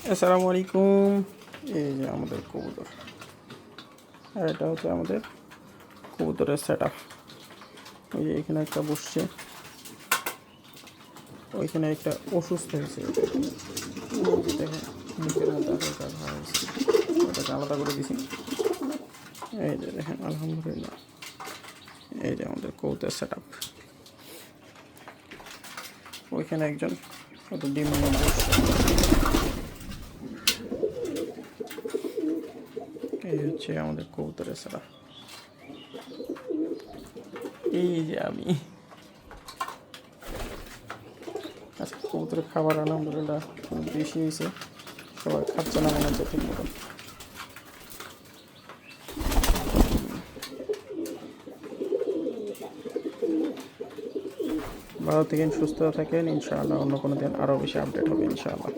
আসসালামু আলাইকুম। এই যে আমাদের কবুতর, আর এটা হচ্ছে আমাদের কবুতরের সেট আপ। ওই যে এখানে একটা বসছে, ওইখানে একটা অসুস্থ হয়েছে, দেখেন মুখের মধ্যে হালকা ঘা হয়েছে, ওটাকে আলাদা করে দিছি। এই যে দেখেন, আলহামদুলিল্লাহ, এই যে আমাদের কবুতরের সেট আপ। ওইখানে একজন ওটা ডিম নিয়ে বসছে। এই হচ্ছে আমাদের কবুতরের সেট আপ। এই যে আমি আজকে কবুতরের খাবার আলহামদুলিল্লাহ খুব বেশি হয়েছে, সবাই খাচ্ছে না মনে হচ্ছে ঠিক মতো। ভালো থাকেন, সুস্থ থাকেন, ইনশাআল্লাহ অন্য কোনো দিন আরও বেশি আপডেট হবে ইনশাআল্লাহ।